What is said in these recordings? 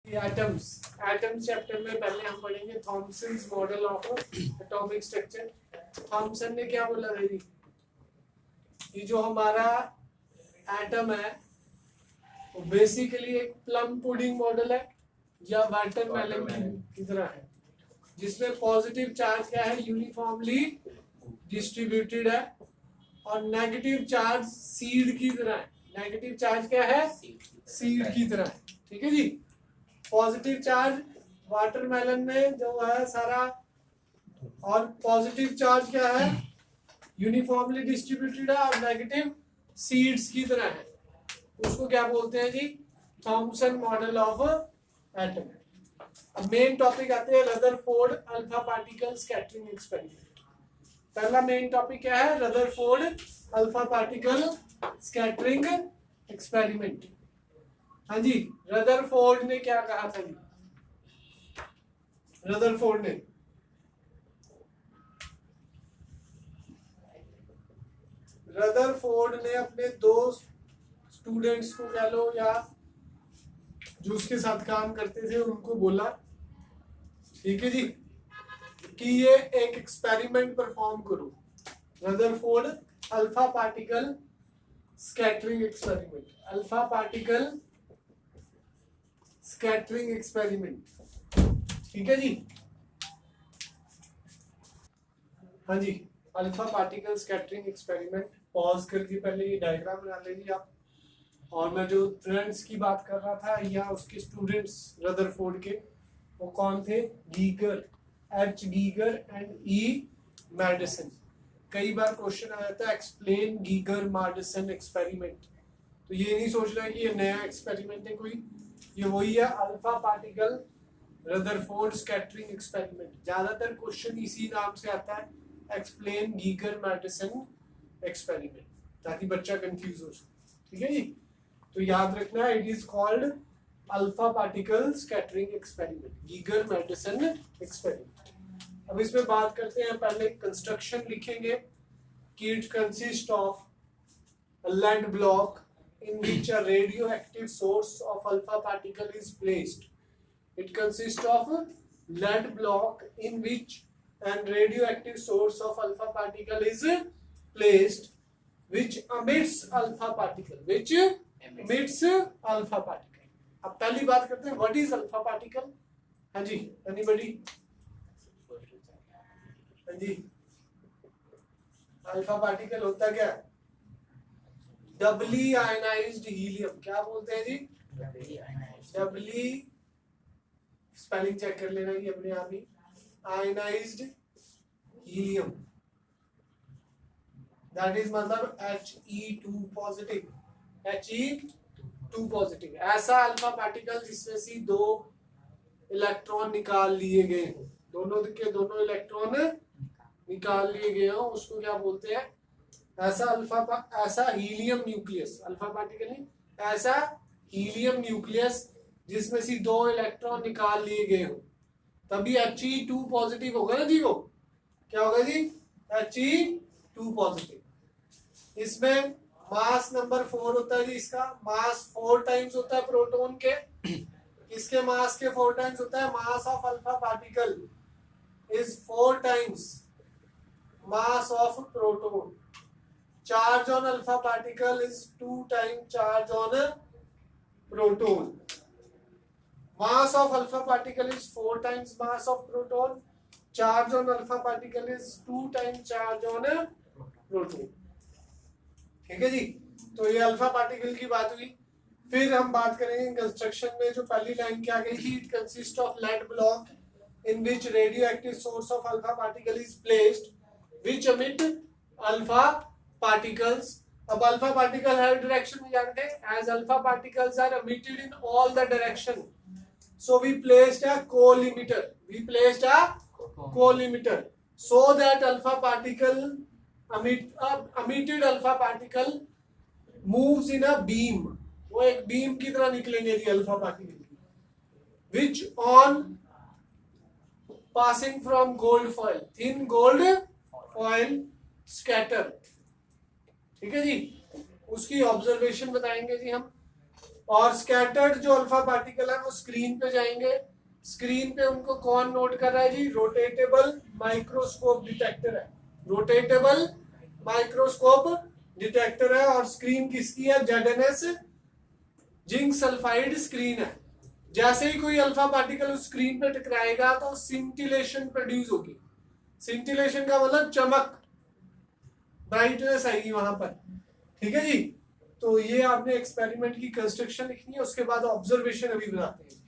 Atoms atoms chapter में पहले हम पढ़ेंगे Thomson's model of atomic structure. Thomson ने क्या बोला था जी? ये जो हमारा एटम है वो बेसिकली एक प्लम पुडिंग मॉडल है या वाटरमेलन की तरह है, जिसमें पॉजिटिव चार्ज क्या है, यूनिफॉर्मली डिस्ट्रीब्यूटेड है, और नेगेटिव चार्ज सीड की तरह है। नेगेटिव चार्ज क्या है? सीड की तरह है। ठीक है जी। पॉजिटिव चार्ज वाटरमेलन में जो है सारा, और पॉजिटिव चार्ज क्या है, यूनिफॉर्मली डिस्ट्रीब्यूटेड है, और नेगेटिव सीड्स की तरह है। उसको क्या बोलते हैं जी? Thomson model of atom. अब मेन टॉपिक आते हैं Rutherford alpha particle scattering experiment. पहला मेन टॉपिक क्या है? Rutherford alpha particle scattering experiment. हाँ जी, रदरफोर्ड ने क्या कहा था जी? रदरफोर्ड ने अपने दो स्टूडेंट्स को कह लो या जो उसके साथ काम करते थे उनको बोला, ठीक है जी, कि ये एक एक्सपेरिमेंट परफॉर्म करो, Rutherford alpha particle scattering experiment. Alpha particle scattering experiment, ठीक है जी। हाँ जी, alpha particle scattering experiment. Pause करके पहले ये डायग्राम बना लीजिए आप। और मैं जो फ्रेंड्स की बात कर रहा था या उसके स्टूडेंट्स रदरफोर्ड के, वो कौन थे? Geiger, H Geiger and E Marsden. कई बार क्वेश्चन आ जाता है एक्सप्लेन गीगर मैडिसन एक्सपेरिमेंट, तो ये नहीं सोचना है कि ये नया एक्सपेरिमेंट है कोई, ये वही है alpha particle Rutherford scattering experiment. ज्यादातर क्वेश्चन इसी नाम से आता है, एक्सप्लेन गीगर मैडिसन एक्सपेरिमेंट, ताकि बच्चा कंफ्यूज हो सके। ठीक है जी। तो याद रखना, it is called alpha particle scattering experiment, Geiger Marsden experiment. अब इसमें बात करते हैं, पहले कंस्ट्रक्शन लिखेंगे कि it consist of a lead block in which a radioactive source of alpha particle is placed. It consists of a lead block in which a radioactive source of alpha particle is placed, which emits alpha particle. Which emits alpha particle. अब पहली बात करते हैं, what is alpha particle? हाँ जी, anybody? हाँ जी, alpha particle होता क्या है? डबली आयनाइज्ड हीलियम। क्या बोलते हैं जी? डबली, स्पेलिंग चेक कर लेना कि अपने आप ही, आयनाइज्ड हीलियम, दैट इज मतलब He2 पॉजिटिव, He2 पॉजिटिव। ऐसा अल्फा पार्टिकल जिसमें से दो इलेक्ट्रॉन निकाल लिए गए हो, दोनों के दोनों इलेक्ट्रॉन निकाल लिए गए हो, उसको क्या बोलते हैं? ऐसा हीलियम न्यूक्लियस, अल्फा पार्टिकल नहीं, ऐसा हीलियम न्यूक्लियस जिसमें से दो इलेक्ट्रॉन निकाल लिए गए हो, तभी He2 पॉजिटिव होगा ना जी। वो क्या होगा जी? He2 positive. इसमें मास नंबर 4 होता है जी। इसका मास 4 टाइम्स होता है प्रोटॉन के। इसके मास के 4 टाइम्स होता है। Mass of alpha particle is 4 times mass of proton. Charge on alpha particle is 2 times charge on a proton. Mass of alpha particle is 4 times mass of proton. Charge on alpha particle is 2 times charge on a proton. ठीक है जी। तो ये alpha particle की बात हुई। फिर हम बात करेंगे कंस्ट्रक्शन में, जो पहली लाइन क्या गई थी? It consist of lead block in which radioactive source of alpha particle is placed, which emit alpha particles. अब अल्फा पार्टिकल हर डायरेक्शन में जानते हैं, as alpha particles are emitted in all the direction, so we placed a collimator so that alpha particle emitted alpha particle moves in a beam. वो एक beam की तरह निकलेंगे ये alpha particle, which on passing from gold foil, thin gold foil scatter। ठीक है जी। उसकी observation बताएंगे जी हम, और स्कैटर्ड जो अल्फा पार्टिकल है वो स्क्रीन पे जाएंगे। स्क्रीन पे उनको कौन नोट कर रहा है जी? रोटेटेबल माइक्रोस्कोप डिटेक्टर है, रोटेटेबल माइक्रोस्कोप डिटेक्टर है। और स्क्रीन किसकी है? ZNS जिंक सल्फाइड स्क्रीन है। जैसे ही कोई अल्फा पार्टिकल उस स्क्रीन पे टकराएगा तो सिंटिलेशन प्रोड्यूस होगी। सिंटिलेशन का मतलब चमक, ब्राइटनेस आएगी वहां पर, ठीक है जी। तो ये आपने एक्सपेरिमेंट की कंस्ट्रक्शन लिखनी है, उसके बाद ऑब्जर्वेशन अभी बनाते हैं।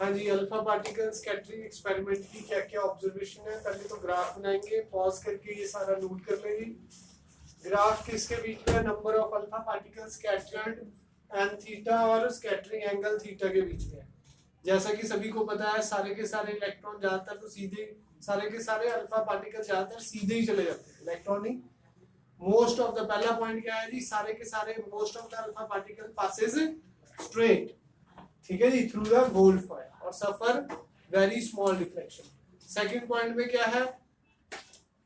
हाँ जी, अल्फा पार्टिकल स्कैटरिंग एक्सपेरिमेंट की क्या क्या ऑब्जर्वेशन है। पहले तो ग्राफ बनाएंगे, पॉज करके ये सारा नोट कर लेंगे। ग्राफ किसके बीच में? Number of alpha particle scattered and theta और स्कैटरिंग एंगल थीटा के बीच में। जैसा कि सभी को पता है, सारे के सारे इलेक्ट्रॉन ज्यादातर तो सीधे, सारे के सारे अल्फा पार्टिकल ज्यादातर सीधे ही चले जाते हैं, इलेक्ट्रॉन ही। मोस्ट ऑफ द, पहला पॉइंट क्या है जी? सारे के सारे most of the alpha particle passes straight, ठीक है जी, थ्रू द गोल्ड फॉयल और suffer very small deflection. Second point में क्या है?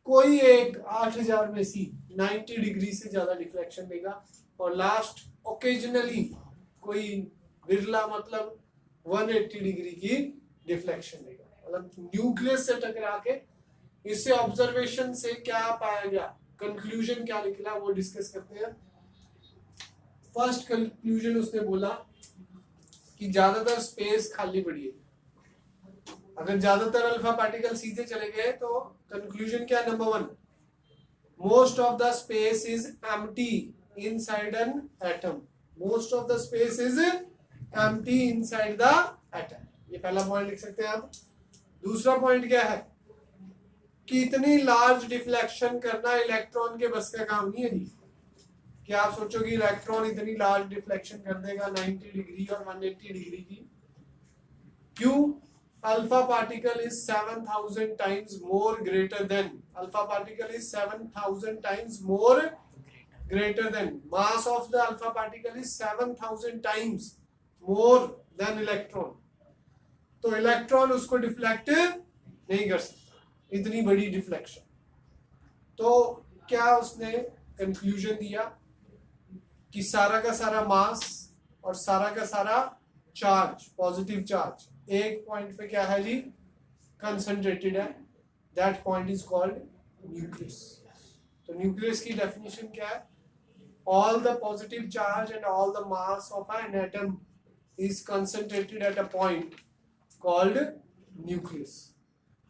कोई एक 8000 में सी 90 डिग्री से ज्यादा डिफ्लेक्शन देगा। और लास्ट ओकेजनली कोई बिरला मतलब 180 डिग्री की डिफ्लेक्शन देगा। मतलब न्यूक्लियस से टकरा के इससे ऑब्जर्वेशन से क्या पाया गया, कंक्लूजन क्या निकला, वो डिस्कस करते हैं। फर्स्ट कंक्लूजन उसने बोला कि ज्यादातर स्पेस खाली पड़ी है। अगर ज्यादातर अल्फा पार्टिकल सीधे चले गए तो कंक्लूजन क्या? Number 1, most of the space is empty inside an atom. Most of the space is empty inside the atom. ये पहला पॉइंट लिख सकते हैं आप। दूसरा पॉइंट क्या है? कि इतनी लार्ज डिफ्लेक्शन करना इलेक्ट्रॉन के बस का काम नहीं है जी। कि आप सोचो कि इलेक्ट्रॉन इतनी लार्ज डिफ्लेक्शन कर देगा 90 डिग्री और 180 डिग्री की। क्यों? Alpha particle is 7000 times more greater than, alpha particle is 7000 times more greater than, mass of the alpha particle is 7000 times more than electron. तो इलेक्ट्रॉन उसको डिफ्लेक्ट नहीं कर सकता, इतनी बड़ी डिफ्लेक्शन। तो क्या उसने कंक्लूजन दिया कि सारा का सारा मास और सारा का सारा चार्ज, पॉजिटिव चार्ज, एक पॉइंट पे क्या है जी? कंसंट्रेटेड है। That point is called nucleus. तो न्यूक्लियस की डेफिनेशन क्या है? All the positive charge and all the mass of an atom is concentrated at a point called nucleus.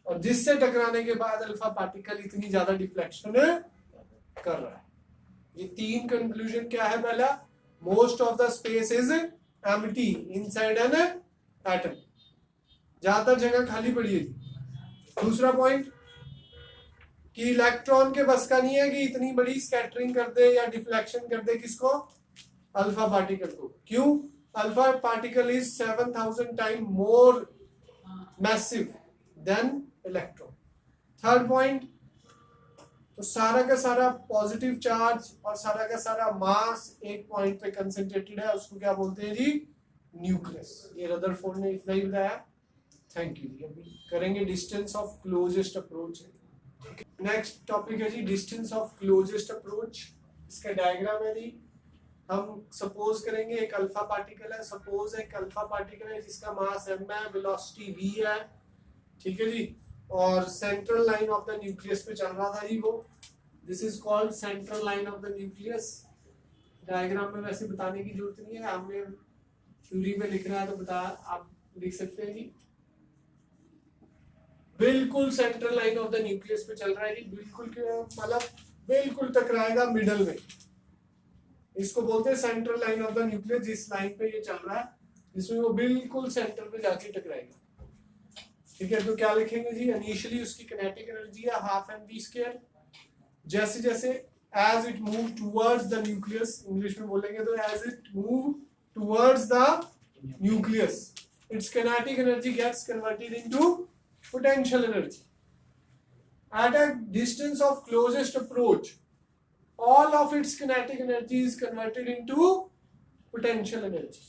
और जिससे टकराने के बाद अल्फा पार्टिकल इतनी ज्यादा डिफ्लेक्शन कर रहा है। ये तीन कंक्लूजन क्या है? पहला, most of the space is empty inside an atom, ज्यादातर जगह खाली पड़ी है। दूसरा पॉइंट कि इलेक्ट्रॉन के बस का नहीं है कि इतनी बड़ी स्कैटरिंग कर दे या डिफ्लेक्शन कर दे, किसको? अल्फा पार्टिकल को। क्यों? Alpha particle is 7000 time more massive than electron. Third point, तो सारा का सारा पॉजिटिव चार्ज और सारा का सारा मास एक पॉइंट पे कंसंट्रेटेड है, उसको क्या बोलते हैं जी? न्यूक्लियस। ये रदरफोर्ड ने इतना ही बताया। थैंक यू जी। अभी करेंगे distance of closest approach. Next topic है जी डिस्टेंस ऑफ क्लोजेस्ट अप्रोच। इसका डायग्राम है जी। हम सपोज करेंगे एक अल्फा पार्टिकल है, सपोज एक अल्फा पार्टिकल है जिसका मास m है, वेलोसिटी v है, ठीक है जी। और central line of the nucleus पे चल रहा था जी वो। This is called central line of the nucleus. Diagram में वैसे बताने की जरूरत नहीं है, हमने थ्योरी में लिख रहा है तो बता, आप लिख सकते हैं जी। बिल्कुल central line of the nucleus पे चल रहा है जी। बिल्कुल मतलब बिल्कुल टकराएगा मिडल में। इसको बोलते हैं central line of the nucleus. जिस लाइन पे ये चल रहा है जिसमें वो बिल्कुल सेंटर पे जाके टकराएगा, ठीक है। तो क्या लिखेंगे जी? इनिशियली उसकी किनेटिक एनर्जी है हाफ mv²। जैसे जैसे as it move towards the nucleus, English में बोलेंगे तो as it move towards the nucleus its kinetic energy gets converted into potential energy. At a distance of closest approach, all of its kinetic energy is converted into potential energy.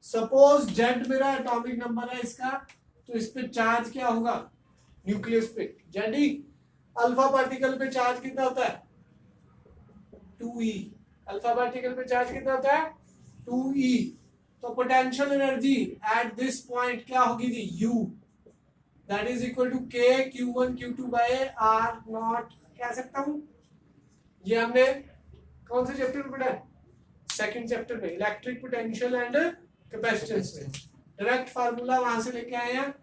Suppose Z मेरा atomic number है इसका, तो इस पे charge क्या होगा? Nucleus पे Ze। Alpha particle पे चार्ज कितना होता है? 2e। अल्फा पार्टिकल पे चार्ज कितना होता है? 2E, तो potential energy at this point क्या होगी जी, U, that is equal to K Q1 Q2 by R naught, कह सकता हूं। ये हमने कौन से चैप्टर में पढ़ा है, सेकंड चैप्टर में, इलेक्ट्रिक पोटेंशियल एंड कैपेसिटेंस में। डायरेक्ट फार्मूला वहां से लेके आए हैं,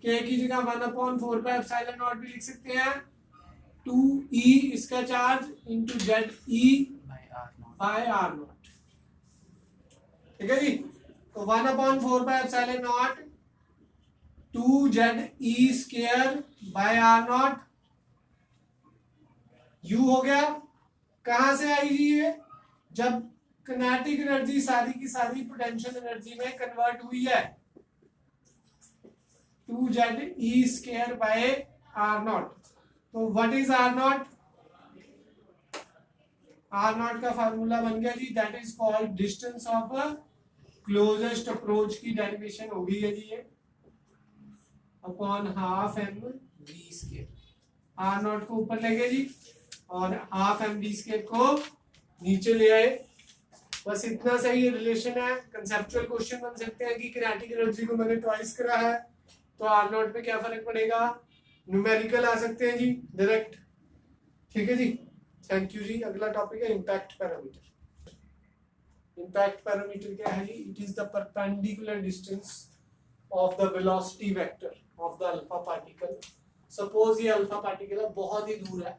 K की जगह 1/4πε0 भी लिख सकते हैं, 2E इसका charge into ZE by R naught, ठीक है जी। तो 1/4πε0 2ZE² by R not, U हो गया। कहां से आई जी ये, जब किनेटिक एनर्जी सारी की सारी पोटेंशियल एनर्जी में कन्वर्ट हुई है, 2ZE² बाय R नॉट। तो what is R naught, R naught का फार्मूला बन गया जी, that is called distance of closest approach की डेरिवेशन हो गई है जी ये, upon half mv²। R not को ऊपर ले गए जी और हाफ mv² को नीचे ले आए। बस इतना सही रिलेशन है। कंसेप्चुअल क्वेश्चन बन सकते हैं कि किनेटिक एनर्जी को मैंने ट्वाइस करा है तो R नॉट पे क्या फर्क पड़ेगा, न्यूमेरिकल आ सकते हैं जी डायरेक्ट, ठीक है जी। थैंक यू जी। अगला टॉपिक है इम्पैक्ट पैरामीटर। इम्पैक्ट पैरामीटर क्या है जी, it is the perpendicular distance of the velocity vector of the alpha particle. Suppose ये अल्फा पार्टिकल है, बहुत ही दूर है,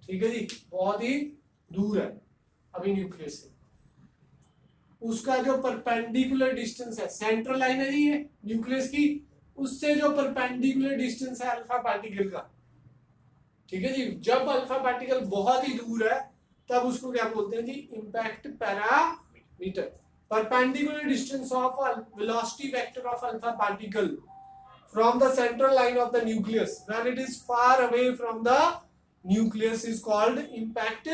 ठीक है जी, बहुत ही दूर है अभी न्यूक्लियस से, उसका जो परपेंडिकुलर डिस्टेंस है, सेंट्रल लाइन है जी ये न्यूक्लियस की, उससे जो परपेंडिकुलर डिस्टेंस है अल्फा पार्टिकल का, ठीक है जी। जब अल्फा पार्टिकल बहुत ही दूर है तब उसको क्या बोलते हैं जी, impact parameter. Perpendicular distance of velocity vector of alpha particle from the central line of the nucleus when it is far away from the nucleus is called impact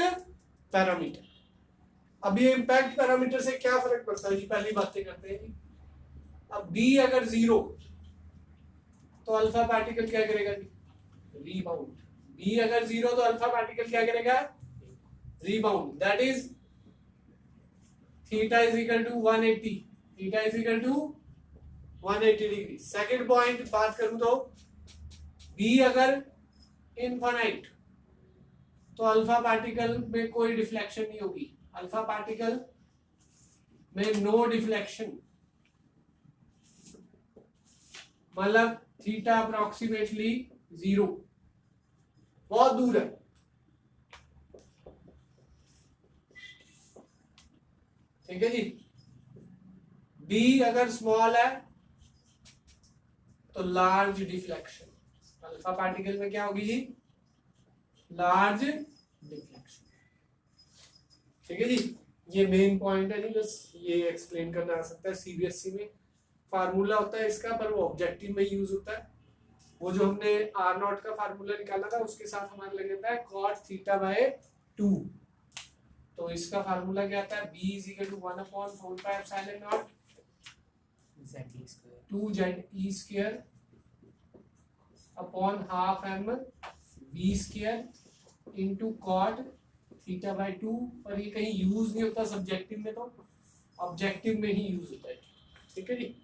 parameter। अब ये impact parameter से क्या फर्क पड़ता है जी, पहली बातें करते हैं जी। अब B अगर 0 तो अल्फा पार्टिकल क्या करेगा जी, रीबाउंड। B अगर 0 तो अल्फा पार्टिकल क्या करेगा, rebound. That is theta is equal to 180, theta is equal to 180 degree. Second point बात करूं तो B अगर इनफाइनाइट तो अल्फा पार्टिकल में कोई डिफ्लेक्शन नहीं होगी, अल्फा पार्टिकल में नो डिफ्लेक्शन, मतलब थीटा अप्रोक्सीमेटली 0, बहुत दूर है, ठीक है जी। B अगर स्मॉल है तो लार्ज डिफ्लेक्शन, अल्फा पार्टिकल में क्या होगी जी, लार्ज डिफ्लेक्शन, ठीक है जी। ये मेन पॉइंट है जी, बस ये एक्सप्लेन करना आ सकता है। सीबीएसई में फार्मूला होता है इसका, पर वो ऑब्जेक्टिव में यूज होता है। वो जो हमने आर नॉट का फार्मूला निकाला था उसके साथ हमारा लग जाता है cot थीटा बाय 2। तो इसका फार्मूला क्या आता है, b is equal to 1/4πε0 2ZE² upon half mv² into cot theta by 2। और ये कहीं यूज नहीं होता सब्जेक्टिव में, तो ऑब्जेक्टिव में ही यूज होता है, ठीक है जी।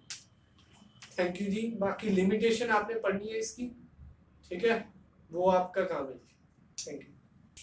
थैंक यू जी। बाकी लिमिटेशन आपने पढ़नी है इसकी, ठीक है, वो आपका काम है।